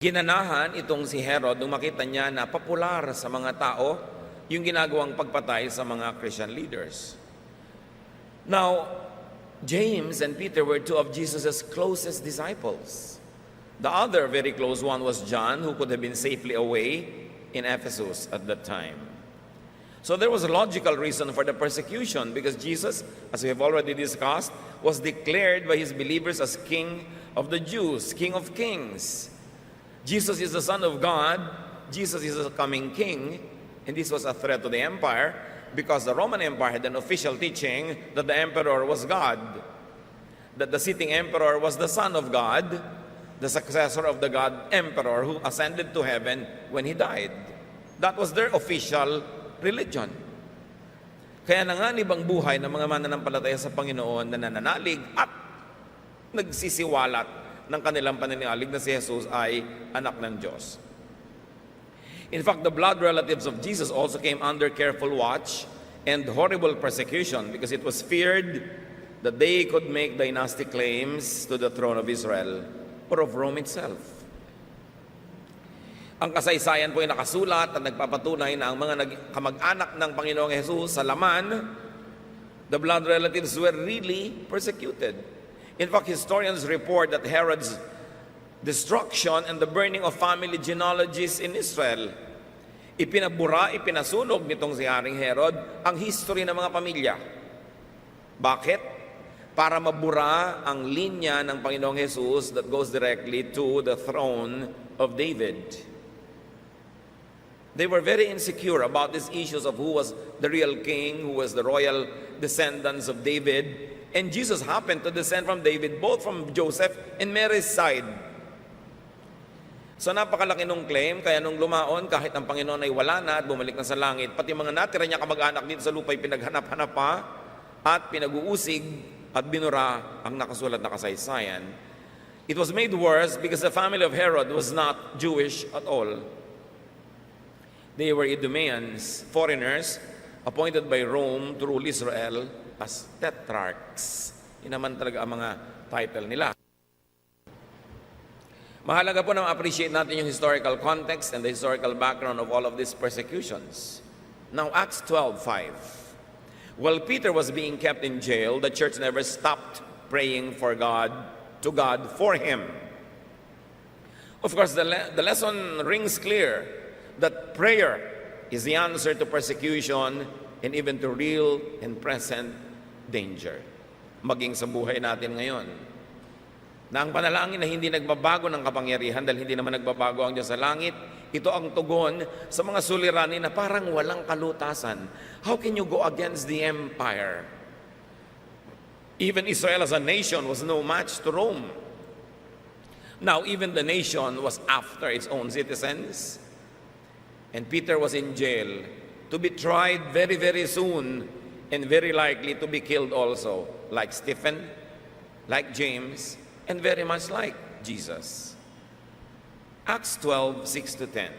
Ginanahan itong si Herod nung makita niya na popular sa mga tao yung ginagawang pagpatay sa mga Christian leaders. Now, James and Peter were two of Jesus' closest disciples. The other very close one was John, who could have been safely away in Ephesus at that time. So there was a logical reason for the persecution because Jesus, as we have already discussed, was declared by his believers as King of the Jews, King of Kings. Jesus is the Son of God, Jesus is a coming King, and this was a threat to the empire because the Roman Empire had an official teaching that the emperor was God, that the sitting emperor was the Son of God, the successor of the God emperor who ascended to heaven when he died. That was their official religion. Kaya nanganib ang buhay ng mga mananampalataya sa Panginoon na nananalig at nagsisiwalat ng kanilang pananalig na si Jesus ay anak ng Diyos. In fact, the blood relatives of Jesus also came under careful watch and horrible persecution because it was feared that they could make dynastic claims to the throne of Israel or of Rome itself. Ang kasaysayan po ay nakasulat at nagpapatunay na ang mga kamag-anak ng Panginoong Jesus sa laman, the blood relatives were really persecuted. In fact, historians report that Herod's destruction and the burning of family genealogies in Israel, ipinasunog nitong si Haring Herod ang history ng mga pamilya. Bakit? Para mabura ang linya ng Panginoong Jesus that goes directly to the throne of David. They were very insecure about these issues of who was the real king, who was the royal descendants of David. And Jesus happened to descend from David, both from Joseph and Mary's side. So napakalaki nung claim, kaya nung lumaon, kahit ang Panginoon ay wala na at bumalik na sa langit, pati mga natira niya kamag-anak dito sa lupa ay pinaghanap-hanap pa at pinag-uusig at binura ang nakasulat na kasaysayan. It was made worse because the family of Herod was not Jewish at all. They were Idumeans, foreigners, appointed by Rome to rule Israel as tetrarchs. Yun naman talaga ang mga title nila. Mahalaga po na ma-appreciate natin yung historical context and the historical background of all of these persecutions. Now, Acts 12:5. While Peter was being kept in jail, the church never stopped praying to God for him. Of course, the lesson rings clear that prayer is the answer to persecution and even to real and present danger. Maging sa buhay natin ngayon, na ang panalangin na hindi nagbabago ng kapangyarihan dahil hindi naman nagbabago ang Diyos sa langit, ito ang tugon sa mga suliranin na parang walang kalutasan. How can you go against the empire? Even Israel as a nation was no match to Rome. Now, even the nation was after its own citizens. And Peter was in jail to be tried very, very soon and very likely to be killed also, like Stephen, like James, and very much like Jesus. Acts 12:6-10.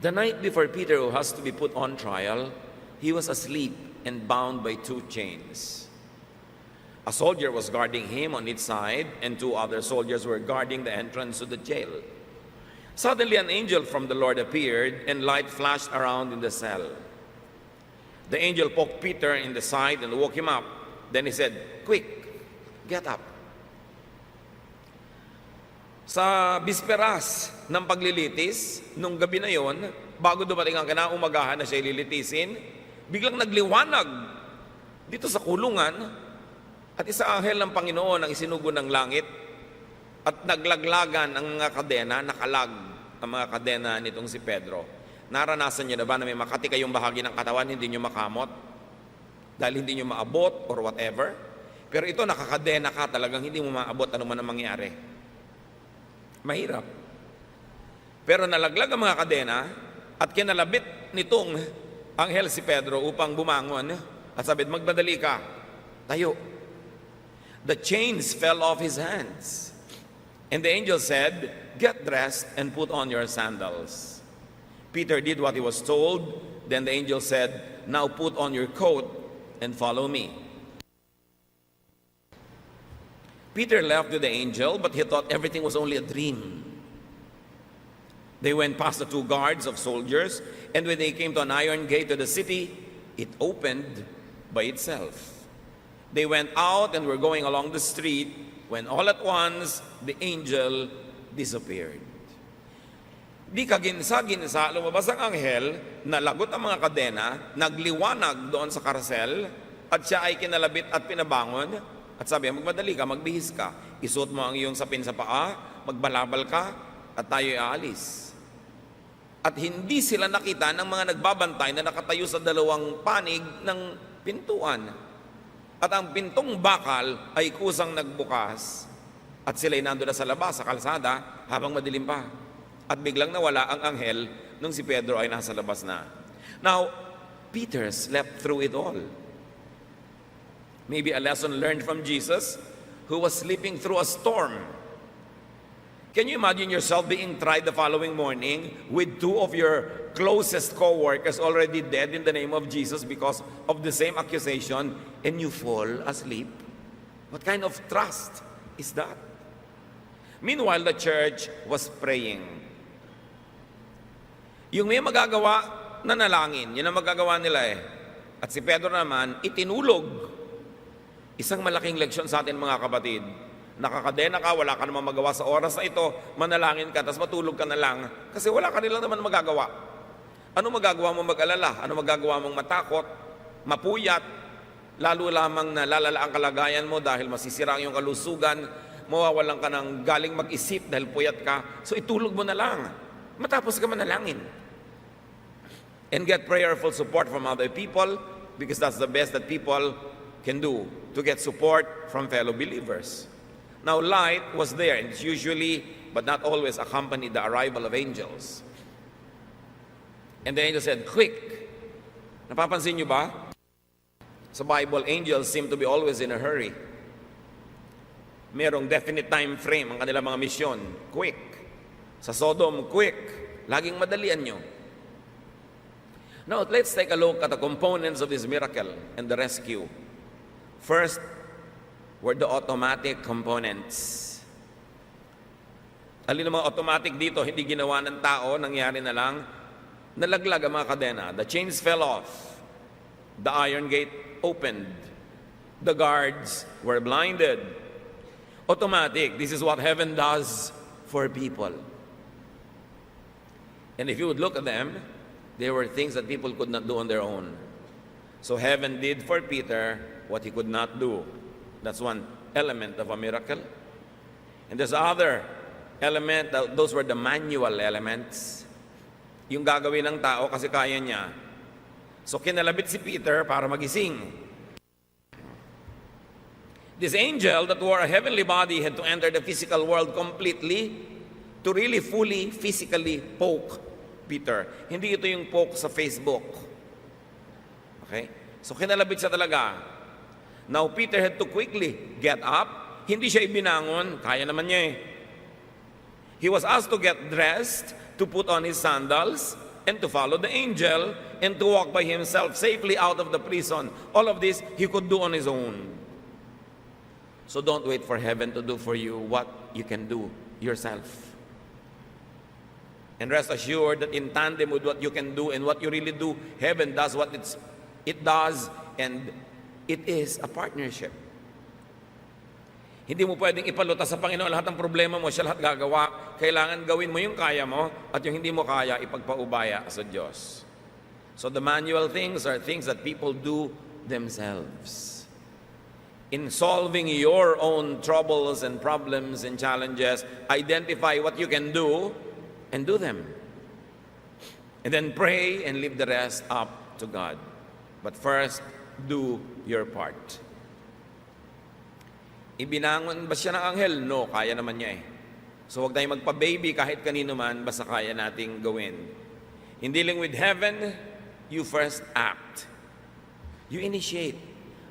The night before Peter has to be put on trial, he was asleep and bound by 2 chains. A soldier was guarding him on each side, and 2 other soldiers were guarding the entrance to the jail. Suddenly an angel from the Lord appeared, and light flashed around in the cell. The angel poked Peter in the side and woke him up. Then he said, "Quick, get up." Sa bisperas ng paglilitis, nung gabi na yon, bago dumating ang kinaumagahan na siya ililitisin, biglang nagliwanag dito sa kulungan at isa anghel ng Panginoon ang isinugo ng langit at naglaglagan ang mga kadena, nakalag ang mga kadena nitong si Pedro. Naranasan niyo na ba na may makati kayong bahagi ng katawan, hindi niyo makamot? Dahil hindi niyo maabot or whatever? Pero ito, nakakadena ka, talagang hindi mo maabot ano man ang mangyari. Mahirap. Pero nalaglag ang mga kadena at kinalabit nitong anghel si Pedro upang bumangon at sabi, "Magmadali ka, tayo." The chains fell off his hands. And the angel said, "Get dressed and put on your sandals." Peter did what he was told. Then the angel said, "Now put on your coat and follow me." Peter left with the angel, but he thought everything was only a dream. They went past the two guards of soldiers, and when they came to an iron gate to the city, it opened by itself. They went out and were going along the street when all at once the angel disappeared. Di kaginsa-ginsa, lumabas ang anghel, nalagot ang mga kadena, nagliwanag doon sa karasel, at siya ay kinalabit at pinabangon, at sabi, magmadali ka, magbihis ka, isuot mo ang iyong sapin sa paa, magbalabal ka, at tayo'y aalis. At hindi sila nakita ng mga nagbabantay na nakatayo sa dalawang panig ng pintuan. At ang pintong bakal ay kusang nagbukas, at sila'y nandun na sa labas, sa kalsada, habang madilim pa. At biglang nawala ang anghel nung si Pedro ay nasa labas na. Now, Peter slept through it all. Maybe a lesson learned from Jesus, who was sleeping through a storm. Can you imagine yourself being tried the following morning with two of your closest co-workers already dead in the name of Jesus because of the same accusation, and you fall asleep? What kind of trust is that? Meanwhile, the church was praying. Yung may magagawa, nanalangin. Yun ang magagawa nila eh. At si Pedro naman, itinulog. Isang malaking leksyon sa atin mga kapatid. Nakakadena ka, wala ka naman magawa sa oras na ito, manalangin ka, tapos matulog ka na lang. Kasi wala ka nilang naman magagawa. Ano magagawa mong mag-alala? Ano magagawa mong matakot, mapuyat, lalo lamang na lalala ang kalagayan mo dahil masisira ang iyong kalusugan, mawawalan ka ng galing mag-isip dahil puyat ka. So itulog mo na lang. Matapos ka manalangin. And get prayerful support from other people, because that's the best that people can do to get support from fellow believers. Now, light was there, and it's usually, but not always, accompanied the arrival of angels. And the angel said, quick. Napapansin nyo ba? Sa Bible, angels seem to be always in a hurry. Merong definite time frame ang kanilang mga misyon. Quick. Sa Sodom, quick. Laging madalian nyo. Now, let's take a look at the components of this miracle and the rescue. First were the automatic components. Alin ang mga automatic dito, hindi ginawa ng tao, nangyari na lang, nalaglag ang mga kadena. The chains fell off. The iron gate opened. The guards were blinded. Automatic. This is what heaven does for people. And if you would look at them, there were things that people could not do on their own. So heaven did for Peter what he could not do. That's one element of a miracle. And there's other element, those were the manual elements. Yung gagawin ng tao kasi kaya niya. So kinalabit si Peter para magising. This angel that wore a heavenly body had to enter the physical world completely to really fully, physically poke Peter. Hindi ito yung poke sa Facebook. Okay? So kinalabit siya talaga. Now Peter had to quickly get up. Hindi siya ibinangon. Kaya naman niya eh. He was asked to get dressed, to put on his sandals, and to follow the angel, and to walk by himself safely out of the prison. All of this he could do on his own. So don't wait for heaven to do for you what you can do yourself. And rest assured that in tandem with what you can do and what you really do, heaven does what it does, and it is a partnership. Hindi mo pwedeng ipaluta sa Panginoon lahat ng problema mo, siya lahat gagawa. Kailangan gawin mo yung kaya mo, at yung hindi mo kaya, ipagpaubaya sa Diyos. So the manual things are things that people do themselves. In solving your own troubles and problems and challenges, identify what you can do, and do them. And then pray and leave the rest up to God. But first, do your part. Ibinangon ba siya ng anghel? No, kaya naman niya eh. So huwag tayong magpa-baby kahit kanino man, basta kaya nating gawin. In dealing with heaven, you first act. You initiate.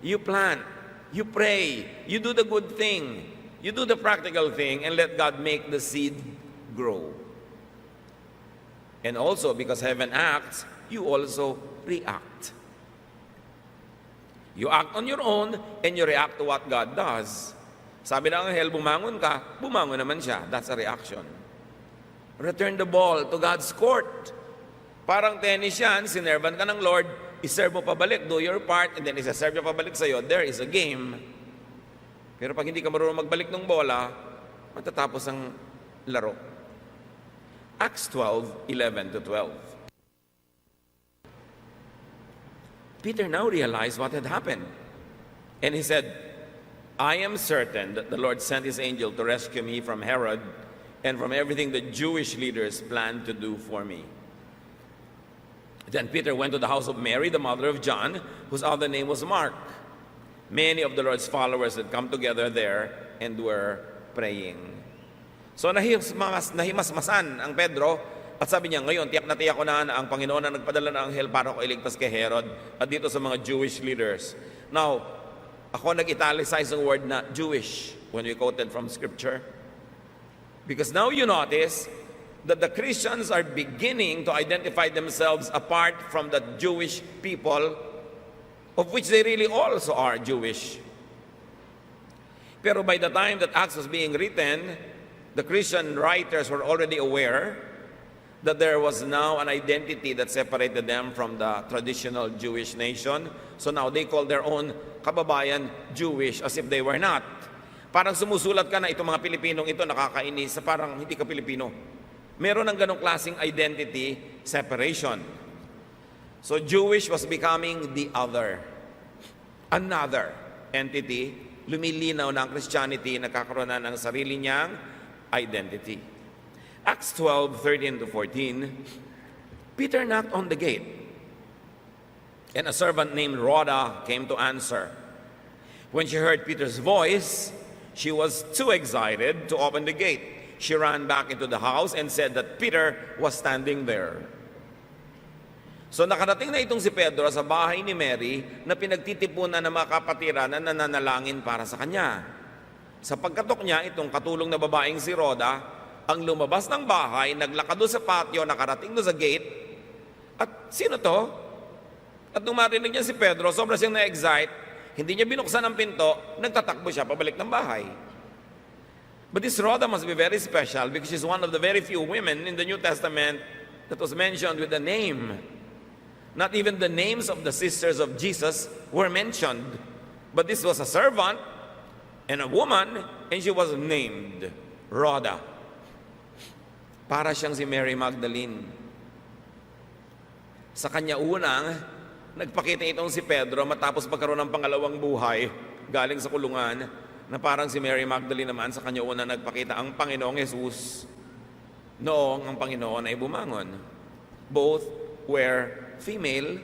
You plan. You pray. You do the good thing. You do the practical thing, and let God make the seed grow. And also, because heaven acts, you also react. You act on your own, and you react to what God does. Sabi ng anghel, bumangon ka, bumangon naman siya. That's a reaction. Return the ball to God's court. Parang tennis yan, sinervan ka ng Lord, iserve mo pabalik, do your part, and then isa-serve niya pabalik sa'yo, there is a game. Pero pag hindi ka marunong magbalik ng bola, matatapos ang laro. Acts 12:11-12. Peter now realized what had happened. And he said, I am certain that the Lord sent his angel to rescue me from Herod and from everything the Jewish leaders planned to do for me. Then Peter went to the house of Mary, the mother of John, whose other name was Mark. Many of the Lord's followers had come together there and were praying. So nahimasmasan ang Pedro at sabi niya, ngayon tiyak na tiyak ko na ang Panginoon na nagpadala ng anghel para ko iligtas kay Herod at dito sa mga Jewish leaders. Now, ako nag-italicize ang word na Jewish when we quoted from Scripture. Because now you notice that the Christians are beginning to identify themselves apart from the Jewish people, of which they really also are Jewish. Pero by the time that Acts was being written, the Christian writers were already aware that there was now an identity that separated them from the traditional Jewish nation. So now they call their own kababayan Jewish as if they were not. Parang sumusulat ka na itong mga Pilipinong ito nakakainis, parang hindi ka Pilipino. Meron ng ganong klaseng identity separation. So Jewish was becoming the other. Another entity. Lumilinaw na ang Christianity, nagkakaroon na ng sarili niyang identity. Acts 12:13-14, Peter knocked on the gate, and a servant named Rhoda came to answer. When she heard Peter's voice, she was too excited to open the gate. She ran back into the house and said that Peter was standing there. So nakarating na itong si Pedro sa bahay ni Mary na pinagtitipunan ng mga kapatiran na nananalangin para sa kanya. Sa pagkatok niya, itong katulong na babaeng si Rhoda, ang lumabas ng bahay, naglakad doon sa patio, nakarating doon sa gate, at sino to? At nung marinig niya si Pedro, sobra siyang na-excite, hindi niya binuksan ang pinto, nagtatakbo siya pabalik ng bahay. But this Rhoda must be very special because she's one of the very few women in the New Testament that was mentioned with a name. Not even the names of the sisters of Jesus were mentioned. But this was a servant and a woman, and she was named Rhoda. Para siyang si Mary Magdalene. Sa kanya unang, nagpakita itong si Pedro matapos magkaroon ng pangalawang buhay galing sa kulungan, na parang si Mary Magdalene naman sa kanya unang nagpakita ang Panginoong Jesus noong ang Panginoon ay bumangon. Both were female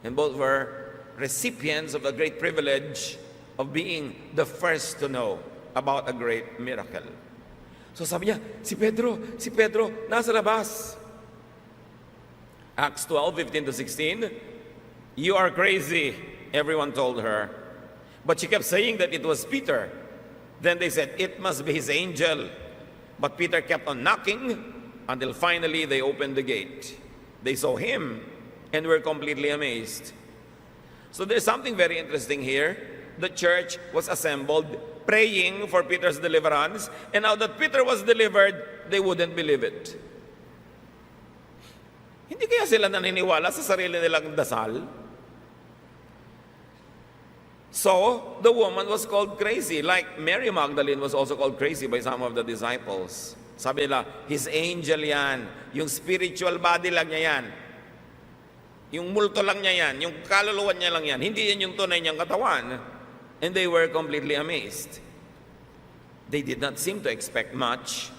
and both were recipients of the great privilege of being the first to know about a great miracle. So sabi niya, si Pedro, nasa labas. Acts 12:15-16, you are crazy, everyone told her. But she kept saying that it was Peter. Then they said, it must be his angel. But Peter kept on knocking until finally they opened the gate. They saw him and were completely amazed. So there's something very interesting here. The church was assembled praying for Peter's deliverance, and now that Peter was delivered, they wouldn't believe it. Hindi kaya sila naniniwala sa sarili nilang dasal? So, the woman was called crazy, like Mary Magdalene was also called crazy by some of the disciples. Sabi nila, his angel yan, yung spiritual body lang niya yan, yung multo lang niya yan, yung kaluluwa niya lang yan, hindi yan yung tunay niyang katawan. And they were completely amazed. They did not seem to expect much.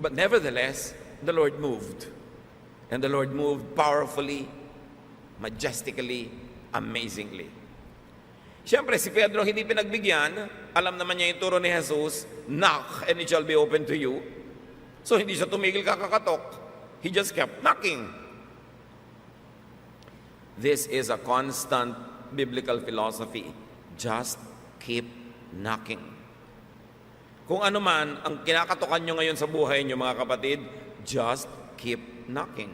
But nevertheless, the Lord moved. And the Lord moved powerfully, majestically, amazingly. Siyempre, si Pedro hindi pinagbigyan. Alam naman niya yung turo ni Jesus, knock and it shall be open to you. So hindi siya tumigil kakakatok. He just kept knocking. This is a constant biblical philosophy. Just keep knocking. Kung ano man ang kinakatukan nyo ngayon sa buhay nyo, mga kapatid, just keep knocking.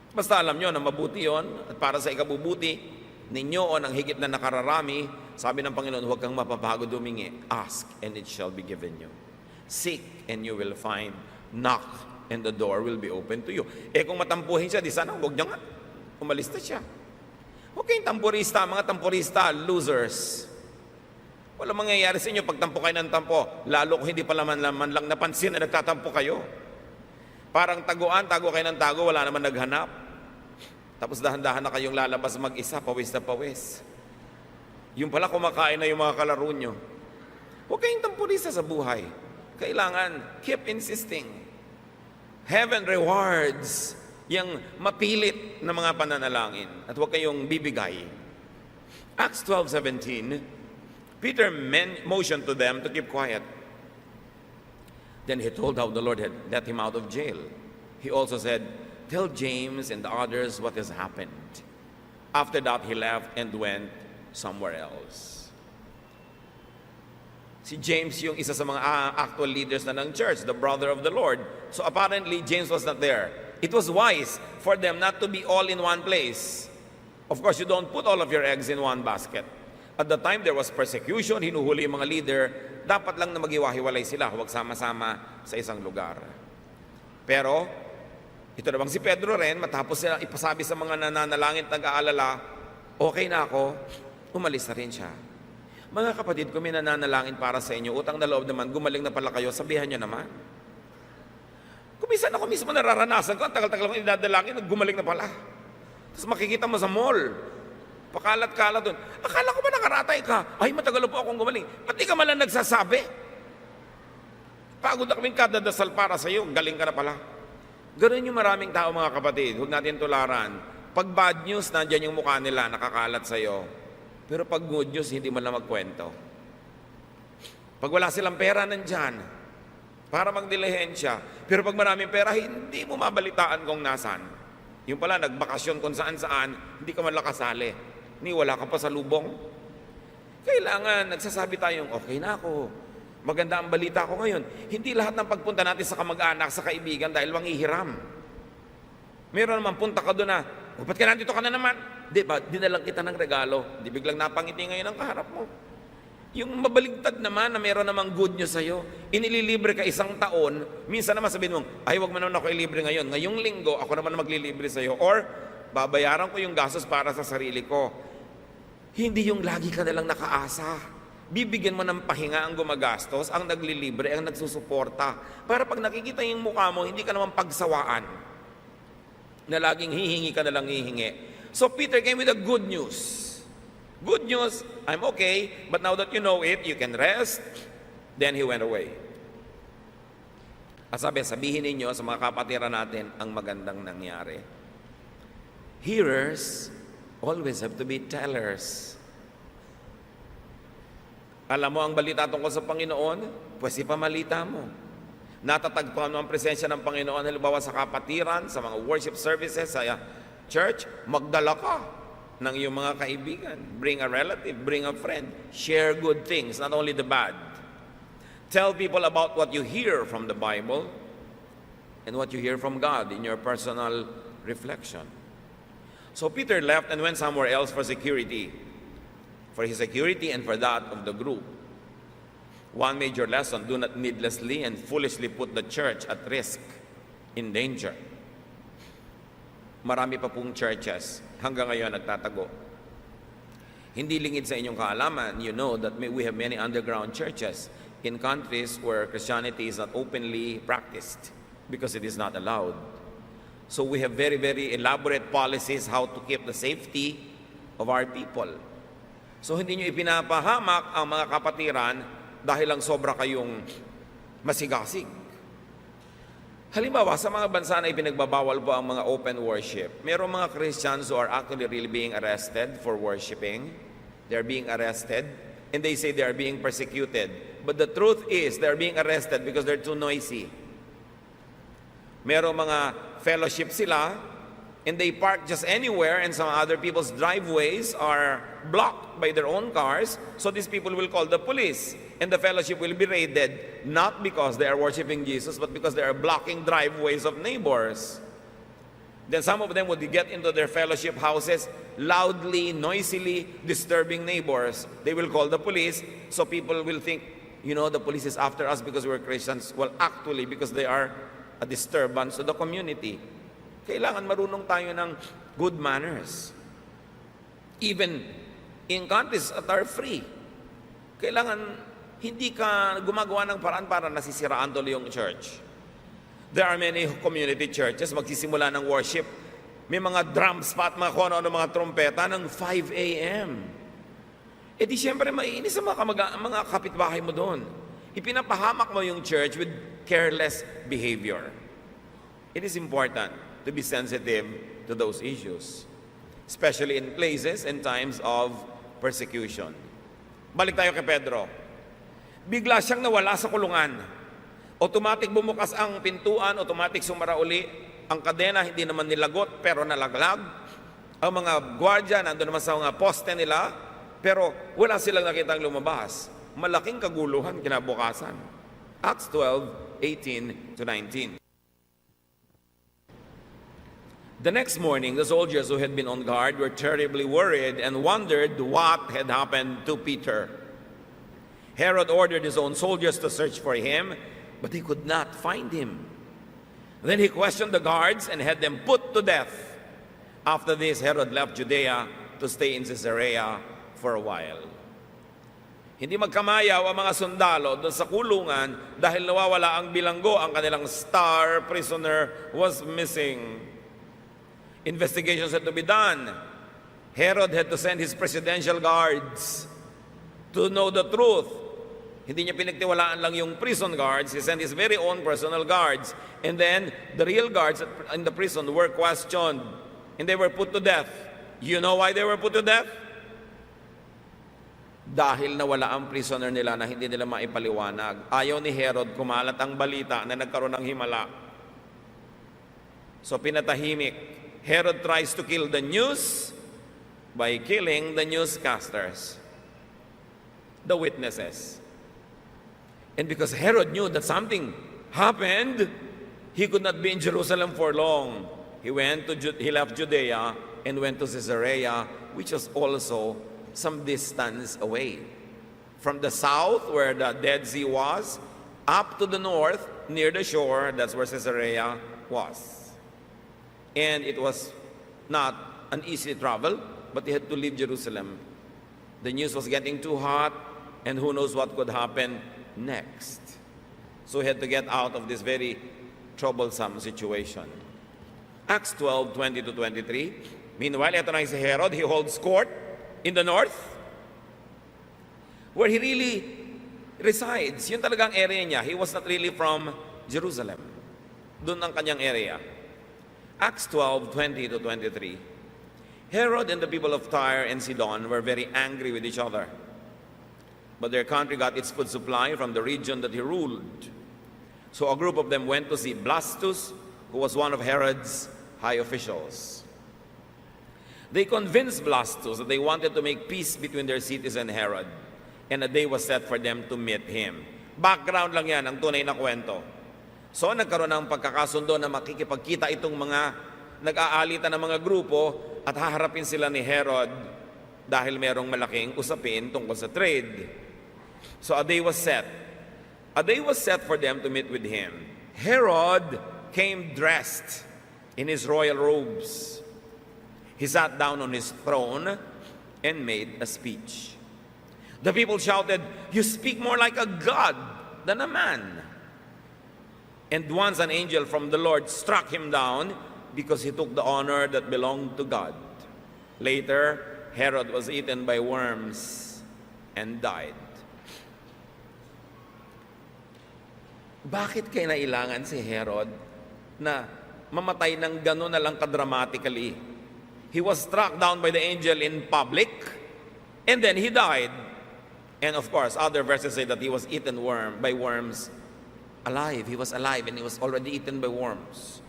Basta alam nyo na mabuti yon at para sa ikabubuti ninyo o ng higit na nakararami, Sabi ng Panginoon, huwag kang mapapagod humingi. Ask, and it shall be given you. Seek, and you will find. Knock, and the door will be open to you. Kung matampuhin siya, di sana, huwag niya nga. Umalis na siya. Huwag kayong tampurista, mga tampurista, losers. Walang mangyayari sa inyo pag tampo kayo ng tampo. Lalo kung hindi pa man lang napansin na nagtatampo kayo. Parang taguan, tago kayo ng tago, wala naman naghanap. Tapos dahan-dahan na kayong lalabas mag-isa, pawis na pawis. Yung pala kumakain na yung mga kalaro nyo. Huwag kayong tampurista sa buhay. Kailangan, keep insisting. Heaven rewards yung mapilit na mga pananalangin. At huwag kayong bibigay. Acts 12:17, Peter motioned to them to keep quiet. Then he told how the Lord had let him out of jail. He also said, tell James and the others what has happened. After that, he left and went somewhere else. Si James yung isa sa mga actual leaders na ng church, the brother of the Lord. So apparently, James was not there. It was wise for them not to be all in one place. Of course, you don't put all of your eggs in one basket. At the time, there was persecution, hinuhuli yung mga leader, dapat lang na maghiwa-hiwalay sila, huwag sama-sama sa isang lugar. Pero, ito na bang si Pedro rin, matapos sila ipasabi sa mga nananalangin at nag-aalala, okay na ako, umalis na rin siya. Mga kapatid, kung may nananalangin para sa inyo, utang na loob naman, gumaling na pala kayo, sabihan nyo naman. Kung minsan ako mismo nararanasan ko, ang tagal-tagal akong idadalangin, gumaling na pala. Tapos makikita mo sa mall, pakalat-kalat doon. Akala ko ba nakaratay ka? Ay, matagal po akong gumaling. Ba't di ka malang nagsasabi? Pagod na kaming kadadasal para sa iyo, galing ka na pala. Ganoon yung maraming tao, mga kapatid. Huwag natin tularan. Pag bad news, nandyan yung mukha nila, nakakalat sa iyo. Pero pag good news, hindi mo na magkwento. Pag wala silang pera, nandyan. Para magdilihensya. Pero pag maraming pera, hindi mo mabalitaan kung nasan. Yung pala, nagbakasyon kung saan-saan, hindi ka man lakasali. Ni wala ka pa sa lubong. Kailangan, nagsasabi tayong, okay na ako. Maganda ang balita ko ngayon. Hindi lahat ng pagpunta natin sa kamag-anak, sa kaibigan, dahil manghihiram. Meron naman, punta ka doon na, ba't ka nandito ka na naman? Di ba, dinalang kita ng regalo. Di biglang napangiti ngayon ang kaharap mo. Yung mabaligtad naman na meron namang good news sa'yo, inililibre ka isang taon, minsan naman sabihin mo, ay wag mo naman ako ilibre ngayon. Ngayong linggo, ako naman maglilibre sa'yo. Or, babayaran ko yung gastos para sa sarili ko. Hindi yung lagi ka nalang nakaasa. Bibigyan mo ng pahinga ang gumagastos, ang naglilibre, ang nagsusuporta. Para pag nakikita yung mukha mo, hindi ka naman pagsawaan. Na laging hihingi ka nalang hihingi. So Peter came with a good news. Good news, I'm okay, but now that you know it, you can rest. Then he went away. At sabihin ninyo sa mga kapatiran natin ang magandang nangyari. Hearers always have to be tellers. Alam mo ang balita tungkol sa Panginoon, pues ipamalita mo. Natatagpuan mo ang presensya ng Panginoon, halimbawa sa kapatiran, sa mga worship services, sa church, magdala ka ng iyong mga kaibigan. Bring a relative, bring a friend. Share good things, not only the bad. Tell people about what you hear from the Bible and what you hear from God in your personal reflection. So Peter left and went somewhere else for security. For his security and for that of the group. One major lesson, do not needlessly and foolishly put the church at risk, in danger. Marami pa pong churches hanggang ngayon nagtatago. Hindi lingid sa inyong kaalaman, you know that we have many underground churches in countries where Christianity is not openly practiced because it is not allowed. So we have very, very elaborate policies how to keep the safety of our people. So hindi nyo ipinapahamak ang mga kapatiran dahil lang sobra kayong masigasig. Halimbawa, sa mga bansa na ipinagbabawal po ang mga open worship, mayroong mga Christians who are actually really being arrested for worshiping. They're being arrested, and they say they are being persecuted. But the truth is, they're being arrested because they're too noisy. Mayroong mga fellowship sila, and they park just anywhere, and some other people's driveways are blocked by their own cars, so these people will call the police, and the fellowship will be raided, not because they are worshiping Jesus, but because they are blocking driveways of neighbors. Then some of them would get into their fellowship houses, loudly, noisily disturbing neighbors. They will call the police, so people will think, the police is after us because we're Christians. Well, actually, because they are a disturbance to the community. Kailangan marunong tayo ng good manners. Even in countries that are free, kailangan hindi ka gumagawa ng paraan para nasisiraan tuloy yung church. There are many community churches, magsisimula ng worship. May mga drum spot, mga kung ano mga trompeta ng 5 a.m. E di siyempre maiinis ang mga kapitbahay mo doon. Ipinapahamak mo yung church with careless behavior. It is important to be sensitive to those issues, especially in places and times of persecution. Balik tayo kay Pedro. Bigla siyang nawala sa kulungan. Automatic bumukas ang pintuan, automatic sumara uli. Ang kadena hindi naman nilagot pero nalaglag. Ang mga gwardiya nandun naman sa mga poste nila, pero wala silang nakitang lumabas. Malaking kaguluhan kinabukasan. Acts 12:18-19. The next morning, the soldiers who had been on guard were terribly worried and wondered what had happened to Peter. Herod ordered his own soldiers to search for him, but he could not find him. Then he questioned the guards and had them put to death. After this, Herod left Judea to stay in Caesarea for a while. Hindi magkamayaw ang mga sundalo doon sa kulungan dahil nawawala ang bilanggo, ang kanilang star prisoner was missing. Investigations had to be done. Herod had to send his presidential guards to know the truth. Hindi niya pinagtiwalaan lang yung prison guards. He sent his very own personal guards. And then, the real guards in the prison were questioned. And they were put to death. You know why they were put to death? Dahil nawala ang prisoner nila na hindi nila maipaliwanag. Ayaw ni Herod kumalat ang balita na nagkaroon ng himala. So pinatahimik. Herod tries to kill the news by killing the newscasters, the witnesses. And because Herod knew that something happened, he could not be in Jerusalem for long. He left Judea and went to Caesarea, which was also some distance away. From the south, where the Dead Sea was, up to the north, near the shore, that's where Caesarea was. And it was not an easy travel, but he had to leave Jerusalem. The news was getting too hot, and who knows what could happen next. So he had to get out of this very troublesome situation. Acts 12:20-23. Meanwhile, ito na si Herod, he holds court in the north, where he really resides. Yun talagang area niya. He was not really from Jerusalem. Doon ang kanyang area. Acts 12:20-23. Herod and the people of Tyre and Sidon were very angry with each other. But their country got its food supply from the region that he ruled. So a group of them went to see Blastus, who was one of Herod's high officials. They convinced Blastus that they wanted to make peace between their cities and Herod, and a day was set for them to meet him. Background lang yan, ang tunay na kwento. So nagkaroon ng pagkakasundo na makikipagkita itong mga nag-aalitan ng mga grupo at haharapin sila ni Herod dahil merong malaking usapin tungkol sa trade. So a day was set. A day was set for them to meet with him. Herod came dressed in his royal robes. He sat down on his throne and made a speech. The people shouted, "You speak more like a god than a man." And once an angel from the Lord struck him down because he took the honor that belonged to God. Later, Herod was eaten by worms and died. Bakit kinailangan si Herod na mamatay ng gano'n na lang kadramatically? He was struck down by the angel in public, and then he died. And of course, other verses say that he was eaten by worms alive. He was alive and he was already eaten by worms.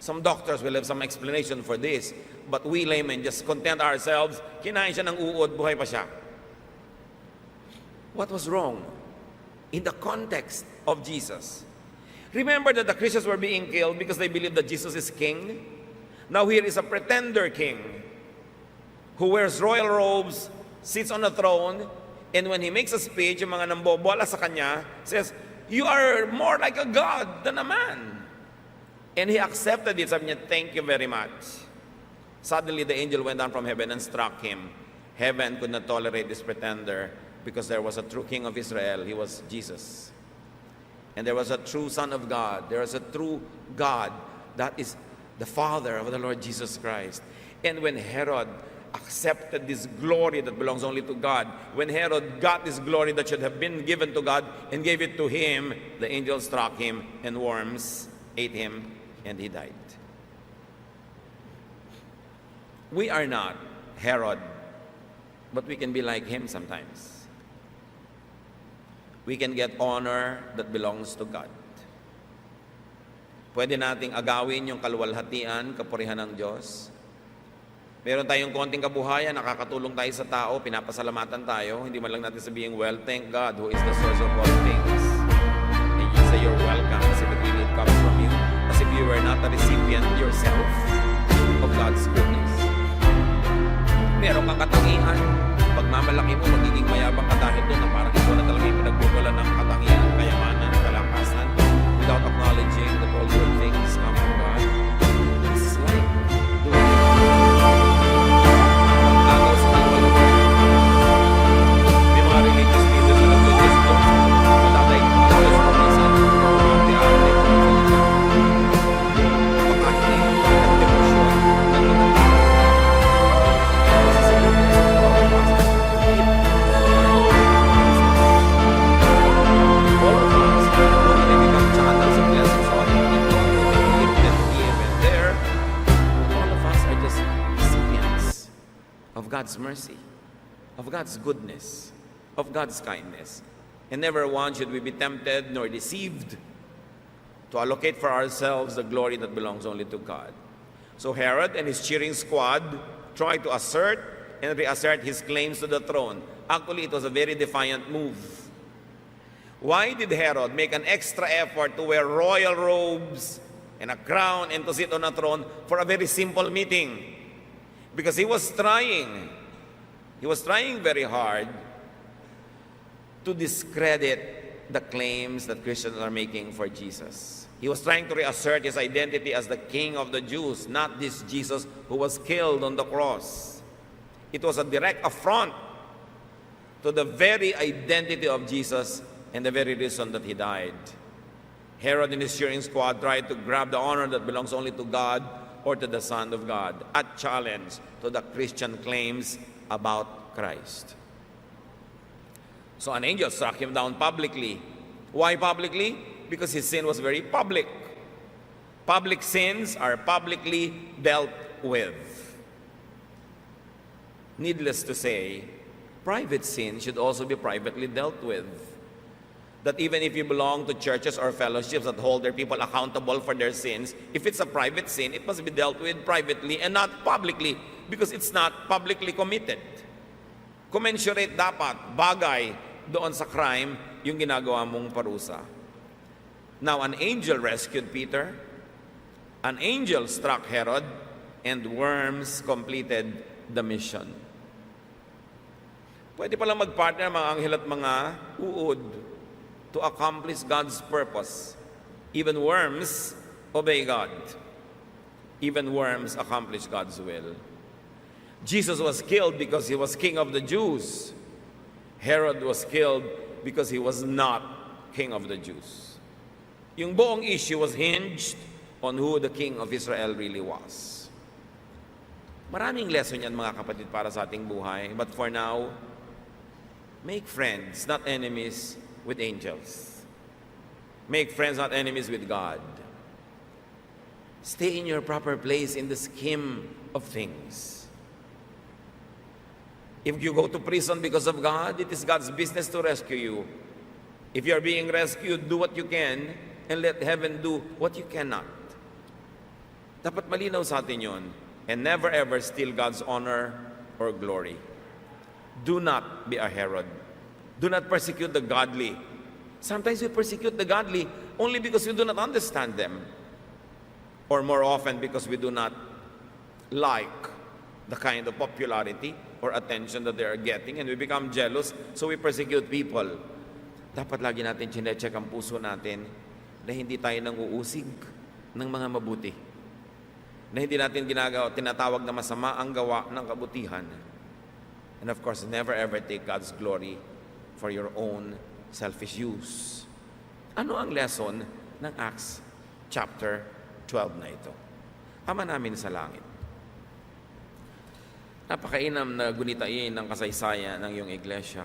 Some doctors will have some explanation for this, but we laymen just content ourselves, kinain siya ng uod, buhay pa siya. What was wrong? In the context of Jesus. Remember that the Christians were being killed because they believed that Jesus is king? Now here is a pretender king who wears royal robes, sits on a throne, and when he makes a speech, yung mga nambobola sa kanya, says, "You are more like a god than a man." And he accepted it. Sabi niya, "Thank you very much." Suddenly the angel went down from heaven and struck him. Heaven could not tolerate this pretender because there was a true king of Israel. He was Jesus. And there was a true Son of God. There was a true God. That is the Father of the Lord Jesus Christ. And when Herod accepted this glory that belongs only to God, when Herod got this glory that should have been given to God and gave it to him, the angel struck him and worms ate him and he died. We are not Herod, but we can be like him sometimes. We can get honor that belongs to God. Pwede nating agawin yung kaluwalhatian, kapurihan ng Diyos. Meron tayong konting kabuhayan, nakakatulong tayo sa tao, pinapasalamatan tayo, hindi man lang natin sabihin, "Well, thank God who is the source of all things." And you say you're welcome as if it really comes from you, as if you were not a recipient yourself of God's goodness. Meron kang katangian, pagmamalaki mo, magiging mayabang ka dahil doon na parang ito na talaga yung pinagbubulan ng katangian, kayamanan, kalakasan, without acknowledging that all good things come from God. This is life. Pag-agaw sa kaluluwa. May mga religious leaders na nag-suggest ko, matatay ko ang Diyos ko minsan, ate-ate, pagkahiling, at depresyon, ng mga God's mercy, of God's goodness, of God's kindness. And never once should we be tempted nor deceived to allocate for ourselves the glory that belongs only to God. So Herod and his cheering squad tried to assert and reassert his claims to the throne. Actually, it was a very defiant move. Why did Herod make an extra effort to wear royal robes and a crown and to sit on a throne for a very simple meeting? Because he was trying very hard to discredit the claims that Christians are making for Jesus. He was trying to reassert his identity as the King of the Jews, not this Jesus who was killed on the cross. It was a direct affront to the very identity of Jesus and the very reason that he died. Herod and his cheering squad tried to grab the honor that belongs only to God or to the Son of God, a challenge to the Christian claims about Christ. So an angel struck him down publicly. Why publicly? Because his sin was very public. Public sins are publicly dealt with. Needless to say, private sin should also be privately dealt with. That even if you belong to churches or fellowships that hold their people accountable for their sins, if it's a private sin, it must be dealt with privately and not publicly because it's not publicly committed. Commensurate dapat, bagay doon sa crime yung ginagawa mong parusa. Now, an angel rescued Peter. An angel struck Herod, and worms completed the mission. Pwede palang mag-partner mga anghel at mga uod to accomplish God's purpose. Even worms obey God. Even worms accomplish God's will. Jesus was killed because he was king of the Jews. Herod was killed because he was not king of the Jews. Yung buong issue was hinged on who the king of Israel really was. Maraming lesson yan mga kapatid para sa ating buhay. But for now, make friends, not enemies, with angels. Make friends, not enemies, with God. Stay in your proper place in the scheme of things. If you go to prison because of God, it is God's business to rescue you. If you are being rescued, do what you can and let heaven do what you cannot. Dapat malinaw sa atin yun. And never ever steal God's honor or glory. Do not be a Herod. Do not persecute the godly. Sometimes we persecute the godly only because we do not understand them. Or more often because we do not like the kind of popularity or attention that they are getting, and we become jealous, so we persecute people. Dapat lagi natin chinecheck ang puso natin na hindi tayo nang uusig ng mga mabuti. Na hindi natin tinatawag na masama ang gawa ng kabutihan. And of course, never ever take God's glory for your own selfish use. Ano ang lesson ng Acts chapter 12 na ito? Ama namin sa langit, napakainam na gunitain ng kasaysayan ng iyong iglesia.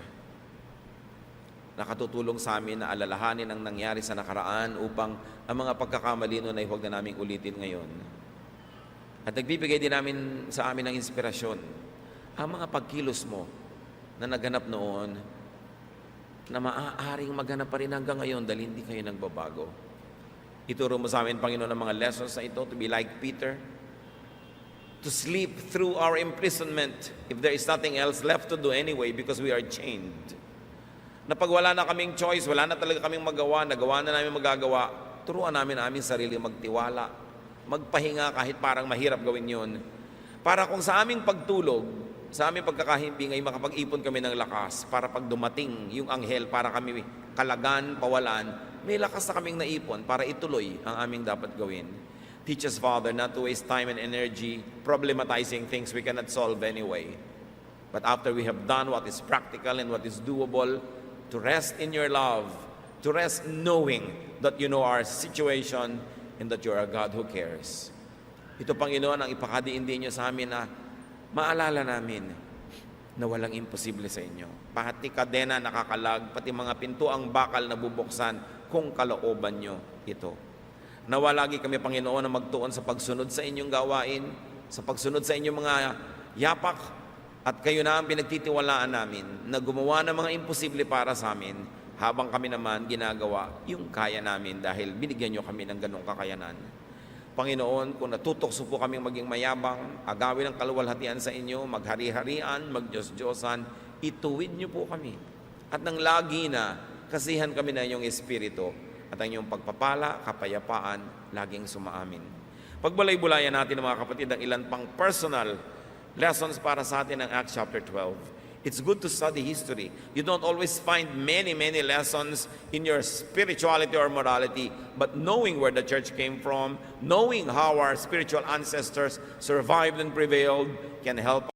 Nakatutulong sa amin na alalahanin ang nangyari sa nakaraan upang ang mga pagkakamali noon ay huwag na naming ulitin ngayon. At nagbibigay din namin sa amin ng inspirasyon ang mga pagkilos mo na naganap noon na maaaring maganap pa rin hanggang ngayon dahil hindi kayo nagbabago. Ituro mo sa amin, Panginoon, ang mga lessons na ito to be like Peter, to sleep through our imprisonment if there is nothing else left to do anyway because we are chained. Na pag wala na kaming choice, wala na talaga kaming nagawa na namin magagawa, turuan namin aming sarili magtiwala, magpahinga kahit parang mahirap gawin yun. Para kung sa aming pagtulog, sa aming pagkakahimbing ay makapag-ipon kami ng lakas para pag dumating yung anghel para kami kalagan, pawalan, may lakas na kaming naipon para ituloy ang aming dapat gawin. Teach us, Father, not to waste time and energy problematizing things we cannot solve anyway. But after we have done what is practical and what is doable, to rest in your love, to rest knowing that you know our situation and that you are a God who cares. Ito, Panginoon, ang ipakadiin-din niyo sa amin na maalala namin na walang imposible sa inyo. Pati kadena nakakalag, pati mga pintuang bakal na bubuksan kung kalooban niyo ito. Nawa lagi kami, Panginoon, na magtuon sa pagsunod sa inyong gawain, sa pagsunod sa inyong mga yapak, at kayo na ang pinagtitiwalaan namin na gumawa ng mga imposible para sa amin, habang kami naman ginagawa yung kaya namin dahil binigyan nyo kami ng ganong kakayanan. Panginoon, kung natutokso po kaming maging mayabang, agawin ang kaluwalhatian sa inyo, maghari-harian, magdiyos-diyosan, ituwid nyo po kami. At nang lagi na, kasihan kami na inyong espiritu, at ang iyong pagpapala, kapayapaan, laging sumaamin. Pagbalay-bulayan natin, mga kapatid, ang ilan pang personal lessons para sa atin ng Acts chapter 12. It's good to study history. You don't always find many lessons in your spirituality or morality, but knowing where the church came from, knowing how our spiritual ancestors survived and prevailed, can help